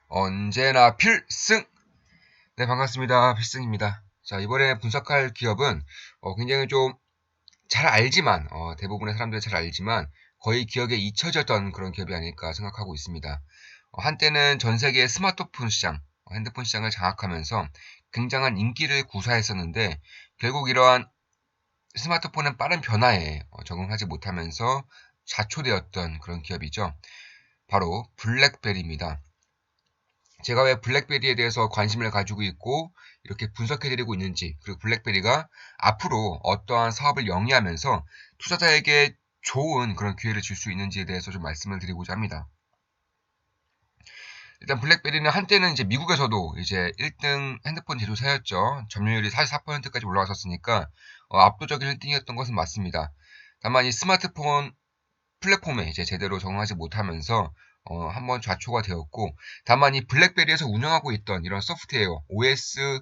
언제나 필승! 네, 반갑습니다. 필승입니다. 자, 이번에 분석할 기업은 굉장히 좀 잘 알지만, 대부분의 사람들이 잘 알지만 거의 기억에 잊혀졌던 그런 기업이 아닐까 생각하고 있습니다. 한때는 전 세계 스마트폰 시장, 핸드폰 시장을 장악하면서 굉장한 인기를 구사했었는데 결국 이러한 스마트폰은 빠른 변화에 적응하지 못하면서 자초되었던 그런 기업이죠. 바로 블랙베리입니다. 제가 왜 블랙베리에 대해서 관심을 가지고 있고 이렇게 분석해드리고 있는지, 그리고 블랙베리가 앞으로 어떠한 사업을 영위하면서 투자자에게 좋은 그런 기회를 줄 수 있는지에 대해서 좀 말씀을 드리고자 합니다. 일단 블랙베리는 한때는 이제 미국에서도 이제 1등 핸드폰 제조사였죠. 점유율이 44%까지 올라갔었으니까 압도적인 1등이었던 것은 맞습니다. 다만 이 스마트폰 플랫폼에 이제 제대로 적응하지 못하면서 한번 좌초가 되었고, 다만 이 블랙베리에서 운영하고 있던 이런 소프트웨어 OS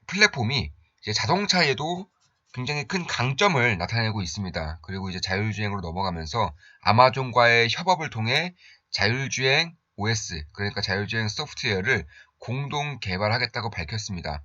플랫폼이 이제 자동차에도 굉장히 큰 강점을 나타내고 있습니다. 그리고 이제 자율주행으로 넘어가면서 아마존과의 협업을 통해 자율주행 OS, 그러니까 자율주행 소프트웨어를 공동 개발하겠다고 밝혔습니다.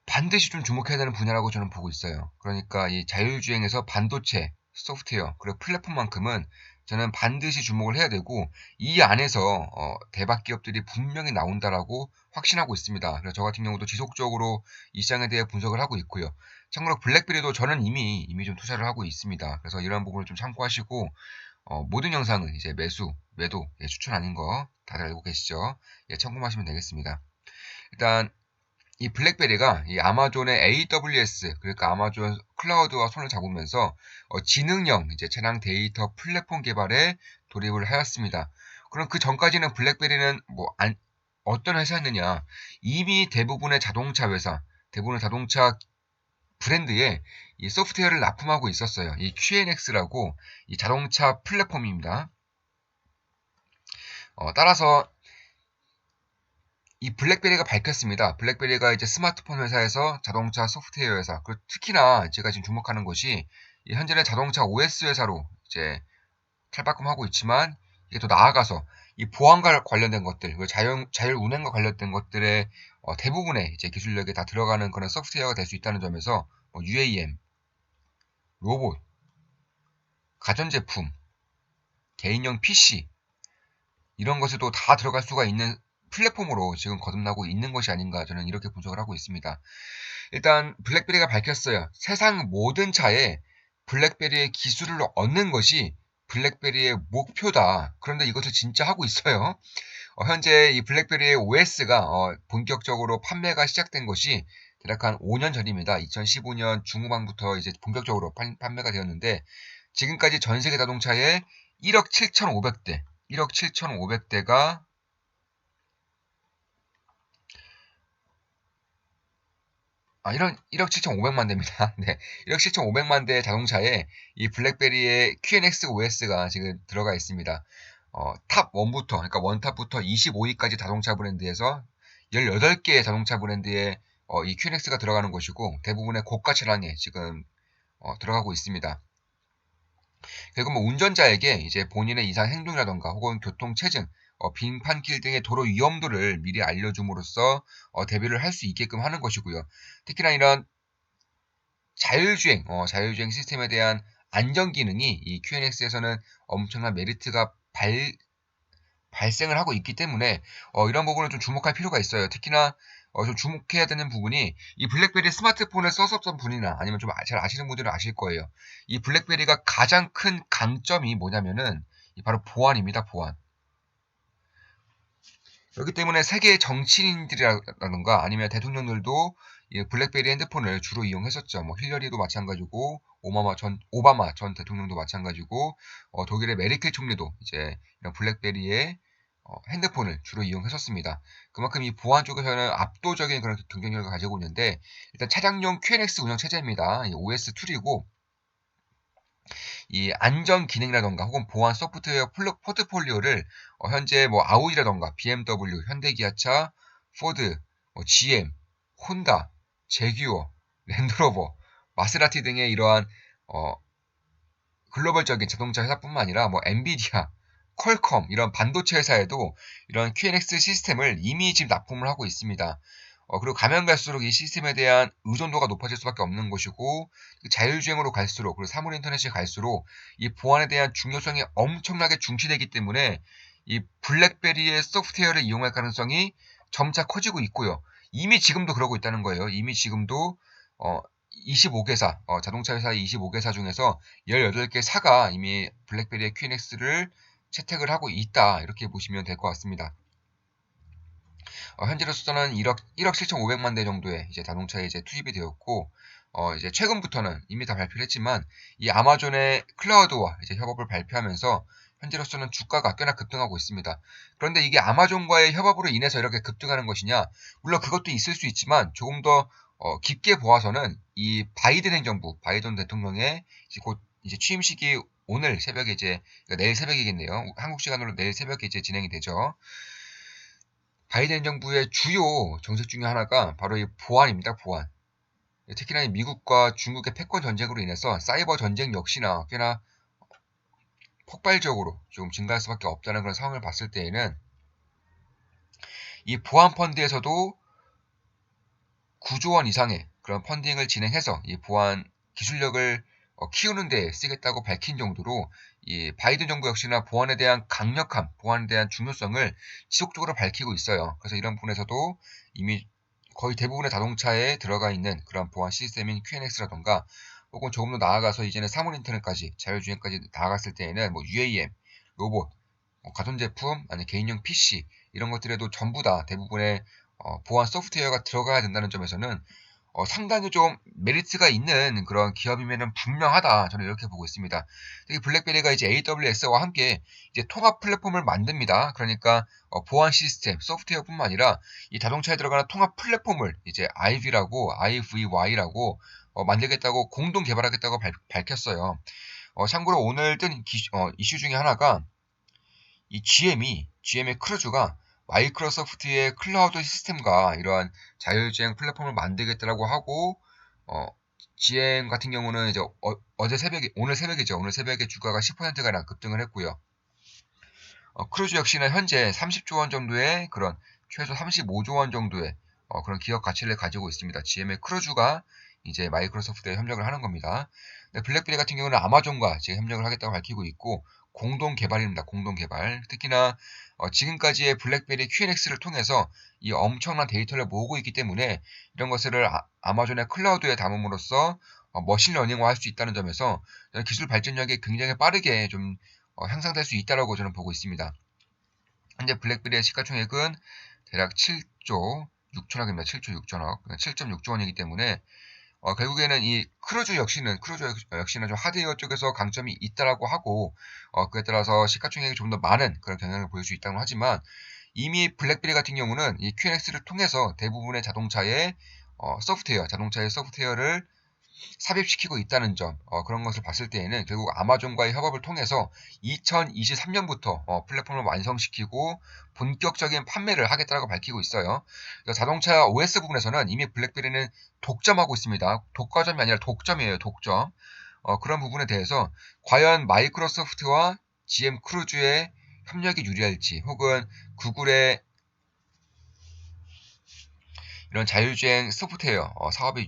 반드시 좀 주목해야 되는 분야라고 저는 보고 있어요. 그러니까 이 자율주행에서 반도체, 소프트웨어, 그리고 플랫폼만큼은 저는 반드시 주목을 해야 되고, 이 안에서 대박 기업들이 분명히 나온다라고 확신하고 있습니다. 그래서 저 같은 경우도 지속적으로 이 시장에 대해 분석을 하고 있고요. 참고로 블랙베리도 저는 이미 좀 투자를 하고 있습니다. 그래서 이런 부분을 좀 참고하시고, 모든 영상은 이제 매수, 매도, 추천 아닌 거 다들 알고 계시죠? 참고하시면 되겠습니다. 일단 이 블랙베리가 이 아마존의 AWS, 그러니까 아마존 클라우드와 손을 잡으면서 지능형 이제 차량 데이터 플랫폼 개발에 돌입을 하였습니다. 그럼 그 전까지는 블랙베리는 어떤 회사였느냐? 이미 대부분의 자동차 회사, 대부분의 자동차 브랜드에 이 소프트웨어를 납품하고 있었어요. 이 QNX라고 이 자동차 플랫폼입니다. 따라서 이 블랙베리가 밝혔습니다. 블랙베리가 이제 스마트폰 회사에서 자동차 소프트웨어 회사, 그리고 특히나 제가 지금 주목하는 것이 현재는 자동차 OS 회사로 이제 탈바꿈하고 있지만, 이게 또 나아가서 이 보안과 관련된 것들, 그리고 자율 운행과 관련된 것들의 대부분의 이제 기술력이 다 들어가는 그런 소프트웨어가 될 수 있다는 점에서 UAM, 로봇, 가전제품, 개인용 PC 이런 것에도 다 들어갈 수가 있는 플랫폼으로 지금 거듭나고 있는 것이 아닌가, 저는 이렇게 분석을 하고 있습니다. 일단 블랙베리가 밝혔어요. 세상 모든 차에 블랙베리의 기술을 얻는 것이 블랙베리의 목표다. 그런데 이것을 진짜 하고 있어요. 현재 이 블랙베리의 OS가 본격적으로 판매가 시작된 것이 대략 한 5년 전입니다. 2015년 중후반부터 이제 본격적으로 판매가 되었는데, 지금까지 전 세계 자동차에 1억 7,500대, 1억 7,500대가 이런 1억 7,500만 대입니다. 네. 1억 7,500만 대의 자동차에 이 블랙베리의 QNX OS가 지금 들어가 있습니다. 탑 1부터, 그러니까 원탑부터 25위까지 자동차 브랜드에서 18개의 자동차 브랜드에 이 QNX가 들어가는 것이고, 대부분의 고가 차량에 지금 들어가고 있습니다. 결국 뭐 운전자에게 이제 본인의 이상 행동이라던가 혹은 교통 체증, 빙판길 등의 도로 위험도를 미리 알려줌으로써 대비를 할 수 있게끔 하는 것이고요. 특히나 이런 자율주행 시스템에 대한 안전 기능이 이 QNX에서는 엄청난 메리트가 발생을 하고 있기 때문에 이런 부분을 좀 주목할 필요가 있어요. 특히나 좀 주목해야 되는 부분이, 이 블랙베리 스마트폰을 썼었던 분이나 아니면 좀 잘 아시는 분들은 아실 거예요. 이 블랙베리가 가장 큰 강점이 뭐냐면은 바로 보안입니다. 보안. 그렇기 때문에 세계 정치인들이라던가 아니면 대통령들도 이 블랙베리 핸드폰을 주로 이용했었죠. 뭐 힐러리도 마찬가지고 오바마 전 대통령도 마찬가지고 독일의 메르켈 총리도 이제 이런 블랙베리의 핸드폰을 주로 이용했었습니다. 그만큼 이 보안 쪽에서는 압도적인 그런 경쟁력을 가지고 있는데, 일단 차량용 QNX 운영 체제입니다. OS 툴이고, 이 안전 기능이라던가 혹은 보안 소프트웨어 포트폴리오를 현재 뭐 아우디라던가 BMW, 현대기아차, 포드, GM, 혼다, 제규어, 랜드로버, 마세라티 등의 이러한 어, 글로벌적인 자동차 회사뿐만 아니라 뭐 엔비디아, 퀄컴 이런 반도체 회사에도 이런 QNX 시스템을 이미 지금 납품을 하고 있습니다. 그리고 가면 갈수록 이 시스템에 대한 의존도가 높아질 수밖에 없는 것이고 자율주행으로 갈수록 그리고 사물 인터넷이 갈수록 이 보안에 대한 중요성이 엄청나게 중시되기 때문에 이 블랙베리의 소프트웨어를 이용할 가능성이 점차 커지고 있고요. 이미 지금도 그러고 있다는 거예요. 이미 지금도 25개사 자동차 회사 25개사 중에서 18개 사가 이미 블랙베리의 QNX를 채택을 하고 있다 이렇게 보시면 될 것 같습니다. 현재로서는 1억 7,500만 대 정도의 이제 자동차에 이제 투입이 되었고, 이제 최근부터는 이미 다 발표를 했지만, 이 아마존의 클라우드와 이제 협업을 발표하면서, 현재로서는 주가가 꽤나 급등하고 있습니다. 그런데 이게 아마존과의 협업으로 인해서 이렇게 급등하는 것이냐? 물론 그것도 있을 수 있지만, 조금 더 깊게 보아서는 이 바이든 행정부, 바이든 대통령의 이제 곧 이제 취임식이 오늘 새벽에 이제, 그러니까 내일 새벽이겠네요. 한국 시간으로 내일 새벽에 이제 진행이 되죠. 바이든 정부의 주요 정책 중에 하나가 바로 이 보안입니다. 보안. 특히나 이 미국과 중국의 패권 전쟁으로 인해서 사이버 전쟁 역시나 꽤나 폭발적으로 좀 증가할 수밖에 없다는 그런 상황을 봤을 때에는 이 보안 펀드에서도 9조 원 이상의 그런 펀딩을 진행해서 이 보안 기술력을 키우는 데 쓰겠다고 밝힌 정도로 이 바이든 정부 역시나 보안에 대한 강력함, 보안에 대한 중요성을 지속적으로 밝히고 있어요. 그래서 이런 부분에서도 이미 거의 대부분의 자동차에 들어가 있는 그런 보안 시스템인 QNX라던가 혹은 조금 더 나아가서 이제는 사물 인터넷까지 자율주행까지 나아갔을 때에는 뭐 UAM, 로봇, 가전제품, 아니 개인용 PC 이런 것들에도 전부 다 대부분의 보안 소프트웨어가 들어가야 된다는 점에서는 상당히 좀 메리트가 있는 그런 기업이면은 분명하다. 저는 이렇게 보고 있습니다. 특히 블랙베리가 이제 AWS와 함께 이제 통합 플랫폼을 만듭니다. 그러니까 보안 시스템, 소프트웨어뿐만 아니라 이 자동차에 들어가는 통합 플랫폼을 이제 IVY라고 만들겠다고 공동 개발하겠다고 밝혔어요. 참고로 오늘 뜬 이슈 중에 하나가 이 GM의 크루즈가 마이크로소프트의 클라우드 시스템과 이러한 자율주행 플랫폼을 만들겠다라고 하고, 어, GM 같은 경우는 이제 어제 새벽에, 오늘 새벽이죠. 오늘 새벽에 주가가 10%가량 급등을 했고요. 크루즈 역시나 현재 30조 원 정도의 그런 최소 35조 원 정도의 그런 기업 가치를 가지고 있습니다. GM의 크루즈가 이제 마이크로소프트에 협력을 하는 겁니다. 블랙베리 같은 경우는 아마존과 지금 협력을 하겠다고 밝히고 있고 공동 개발입니다. 공동 개발. 특히나 지금까지의 블랙베리 QNX를 통해서 이 엄청난 데이터를 모으고 있기 때문에 이런 것을 아마존의 클라우드에 담음으로써 머신러닝화 할 수 있다는 점에서 기술 발전력이 굉장히 빠르게 좀 향상될 수 있다고 저는 보고 있습니다. 현재 블랙베리의 시가총액은 대략 7조 6천억입니다. 7조 6천억, 7.6조 원이기 때문에 결국에는 이 크루즈 역시나 좀 하드웨어 쪽에서 강점이 있다라고 하고 그에 따라서 시가총액이 좀 더 많은 그런 경향을 보일 수 있다고 하지만 이미 블랙베리 같은 경우는 이 QNX를 통해서 대부분의 자동차의 자동차의 소프트웨어를 삽입시키고 있다는 점, 그런 것을 봤을 때에는 결국 아마존과의 협업을 통해서 2023년부터 플랫폼을 완성시키고 본격적인 판매를 하겠다고 밝히고 있어요. 자동차 OS 부분에서는 이미 블랙베리는 독점하고 있습니다. 독과점이 아니라 독점이에요, 독점. 그런 부분에 대해서 과연 마이크로소프트와 GM 크루즈의 협력이 유리할지, 혹은 구글의 이런 자율주행 소프트웨어 사업이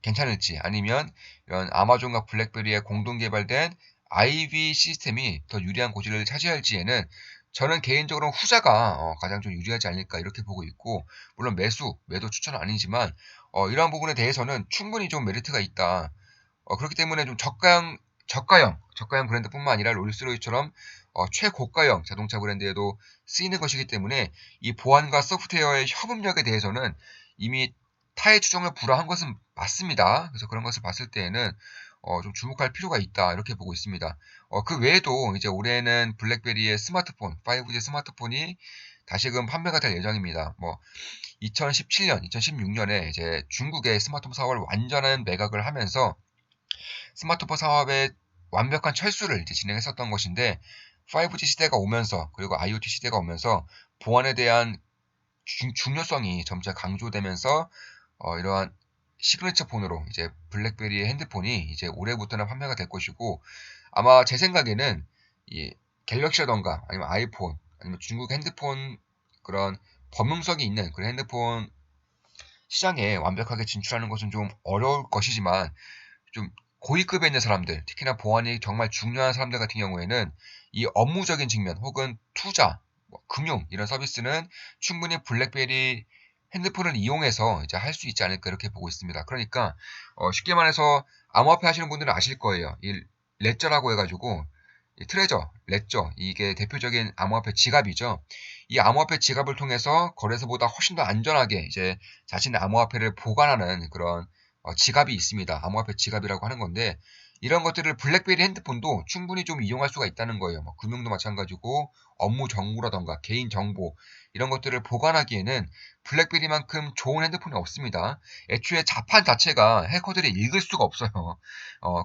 괜찮을지, 아니면 이런 아마존과 블랙베리의 공동 개발된 IB 시스템이 더 유리한 고지를 차지할지에는 저는 개인적으로 후자가 가장 좀 유리하지 않을까 이렇게 보고 있고, 물론 매도 추천은 아니지만 이러한 부분에 대해서는 충분히 좀 메리트가 있다. 그렇기 때문에 좀 저가형 브랜드뿐만 아니라 롤스로이스처럼 최고가형 자동차 브랜드에도 쓰이는 것이기 때문에 이 보안과 소프트웨어의 협업력에 대해서는 이미 타의 추종을 불허한 것은 맞습니다. 그래서 그런 것을 봤을 때에는 좀 주목할 필요가 있다 이렇게 보고 있습니다. 그 외에도 이제 올해는 블랙베리의 스마트폰, 5G 스마트폰이 다시금 판매가 될 예정입니다. 뭐 2017년, 2016년에 이제 중국의 스마트폰 사업을 완전한 매각을 하면서 스마트폰 사업의 완벽한 철수를 이제 진행했었던 것인데 5G 시대가 오면서, 그리고 IoT 시대가 오면서 보안에 대한 중요성이 점차 강조되면서 이러한 시그니처 폰으로 이제 블랙베리의 핸드폰이 이제 올해부터는 판매가 될 것이고, 아마 제 생각에는 이 갤럭시라던가 아니면 아이폰 아니면 중국 핸드폰 그런 범용성이 있는 그런 핸드폰 시장에 완벽하게 진출하는 것은 좀 어려울 것이지만 좀 고위급에 있는 사람들, 특히나 보안이 정말 중요한 사람들 같은 경우에는 이 업무적인 측면 혹은 투자, 금융 이런 서비스는 충분히 블랙베리 핸드폰을 이용해서 이제 할 수 있지 않을까 이렇게 보고 있습니다. 그러니까 쉽게 말해서 암호화폐 하시는 분들은 아실 거예요. 이 레저라고 해가지고 이 트레저, 레저 이게 대표적인 암호화폐 지갑이죠. 이 암호화폐 지갑을 통해서 거래소보다 훨씬 더 안전하게 이제 자신의 암호화폐를 보관하는 그런 지갑이 있습니다. 암호화폐 지갑이라고 하는 건데 이런 것들을 블랙베리 핸드폰도 충분히 좀 이용할 수가 있다는 거예요. 뭐 금융도 마찬가지고 업무 정보라던가 개인 정보 이런 것들을 보관하기에는 블랙베리만큼 좋은 핸드폰이 없습니다. 애초에 자판 자체가 해커들이 읽을 수가 없어요.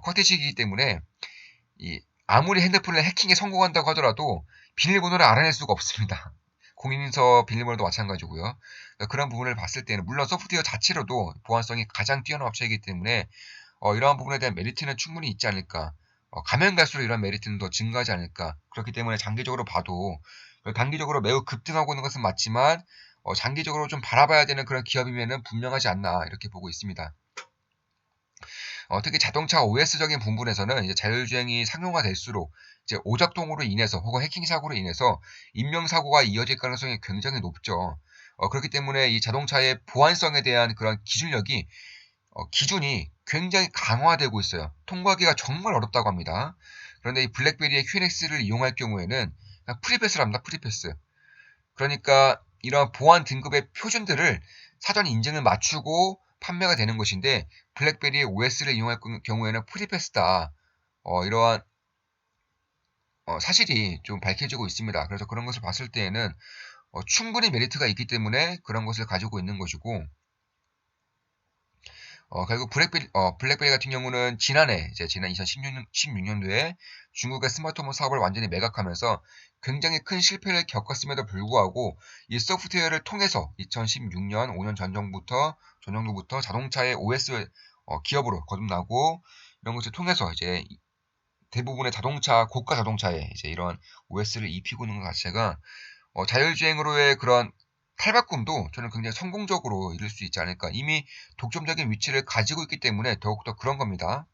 커티식이기 때문에 아무리 핸드폰을 해킹에 성공한다고 하더라도 비밀번호를 알아낼 수가 없습니다. 공인인증서 비밀번호도 마찬가지고요. 그러니까 그런 부분을 봤을 때는 물론 소프트웨어 자체로도 보안성이 가장 뛰어난 업체이기 때문에 이러한 부분에 대한 메리트는 충분히 있지 않을까. 가면 갈수록 이런 메리트는 더 증가하지 않을까. 그렇기 때문에 장기적으로 봐도 단기적으로 매우 급등하고 있는 것은 맞지만 장기적으로 좀 바라봐야 되는 그런 기업이면은 분명하지 않나 이렇게 보고 있습니다. 특히 자동차 OS적인 부분에서는 이제 자율주행이 상용화될수록 이제 오작동으로 인해서 혹은 해킹 사고로 인해서 인명 사고가 이어질 가능성이 굉장히 높죠. 그렇기 때문에 이 자동차의 보안성에 대한 그런 기준력이 기준이 굉장히 강화되고 있어요. 통과하기가 정말 어렵다고 합니다. 그런데 이 블랙베리의 QNX를 이용할 경우에는 그냥 프리패스를 합니다. 프리패스. 그러니까 이런 보안 등급의 표준들을 사전 인증을 맞추고 판매가 되는 것인데 블랙베리의 OS를 이용할 경우에는 프리패스다. 이러한 사실이 좀 밝혀지고 있습니다. 그래서 그런 것을 봤을 때에는 충분히 메리트가 있기 때문에 그런 것을 가지고 있는 것이고 결국 블랙베리 같은 경우는 지난 2016년도에 중국의 스마트폰 사업을 완전히 매각하면서 굉장히 큰 실패를 겪었음에도 불구하고 이 소프트웨어를 통해서 2016년 5년 전정도부터 자동차의 OS 기업으로 거듭나고 이런 것을 통해서 이제 대부분의 고가 자동차에 이제 이런 OS를 입히고 있는 것 자체가 자율주행으로의 그런 탈바꿈도 저는 굉장히 성공적으로 이룰 수 있지 않을까. 이미 독점적인 위치를 가지고 있기 때문에 더욱더 그런 겁니다.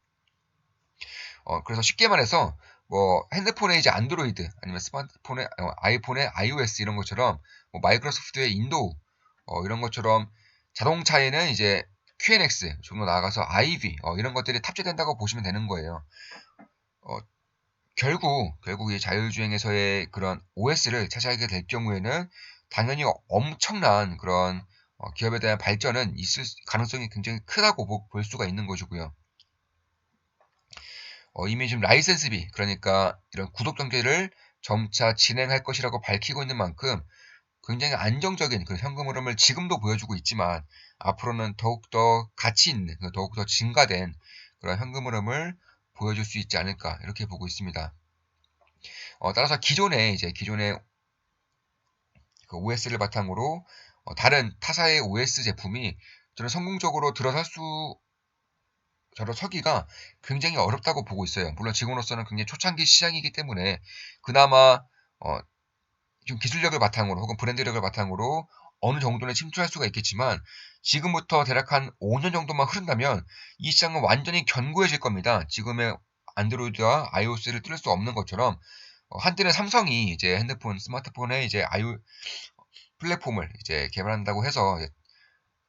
그래서 쉽게 말해서 뭐 핸드폰에 이제 안드로이드 아니면 스마트폰에 아이폰의 iOS 이런 것처럼 뭐 마이크로소프트의 인도우 이런 것처럼 자동차에는 이제 QNX 좀 더 나아가서 IB 이런 것들이 탑재된다고 보시면 되는 거예요. 어, 결국 이 자율주행에서의 그런 OS를 차지하게 될 경우에는 당연히 엄청난 그런 기업에 대한 발전은 있을 가능성이 굉장히 크다고 볼 수가 있는 것이고요. 이미 지금 라이센스비 그러니까 이런 구독 단계를 점차 진행할 것이라고 밝히고 있는 만큼 굉장히 안정적인 그 현금 흐름을 지금도 보여주고 있지만 앞으로는 더욱더 가치 있는 더욱더 증가된 그런 현금 흐름을 보여줄 수 있지 않을까 이렇게 보고 있습니다. 따라서 기존의 그 OS를 바탕으로 다른 타사의 OS 제품이 저는 성공적으로 들어서기가 굉장히 어렵다고 보고 있어요. 물론 지금으로서는 굉장히 초창기 시장이기 때문에 그나마 좀 기술력을 바탕으로 혹은 브랜드력을 바탕으로 어느 정도는 침투할 수가 있겠지만 지금부터 대략 한 5년 정도만 흐른다면 이 시장은 완전히 견고해질 겁니다. 지금의 안드로이드와 iOS를 뚫을 수 없는 것처럼 한때는 삼성이 이제 스마트폰에 이제 플랫폼을 이제 개발한다고 해서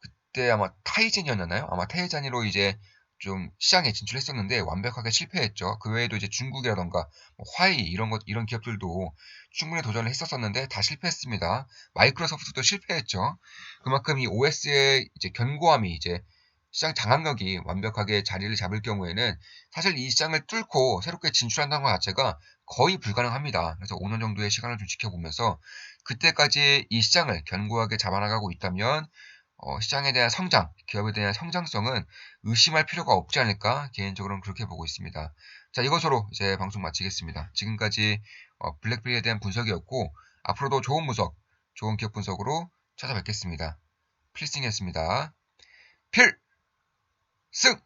그때 아마 타이젠이었나요? 아마 타이젠으로 이제 좀 시장에 진출했었는데 완벽하게 실패했죠. 그 외에도 이제 중국이라던가 뭐 화이 이런 기업들도 충분히 도전을 했었었는데 다 실패했습니다. 마이크로소프트도 실패했죠. 그만큼 이 OS의 이제 견고함이 이제 시장 장악력이 완벽하게 자리를 잡을 경우에는 사실 이 시장을 뚫고 새롭게 진출한다는 것 자체가 거의 불가능합니다. 그래서 5년 정도의 시간을 좀 지켜보면서 그때까지 이 시장을 견고하게 잡아나가고 있다면 시장에 대한 성장, 기업에 대한 성장성은 의심할 필요가 없지 않을까 개인적으로는 그렇게 보고 있습니다. 자, 이것으로 이제 방송 마치겠습니다. 지금까지 블랙베리에 대한 분석이었고 앞으로도 좋은 분석, 좋은 기업 분석으로 찾아뵙겠습니다. 필승이었습니다. 필승!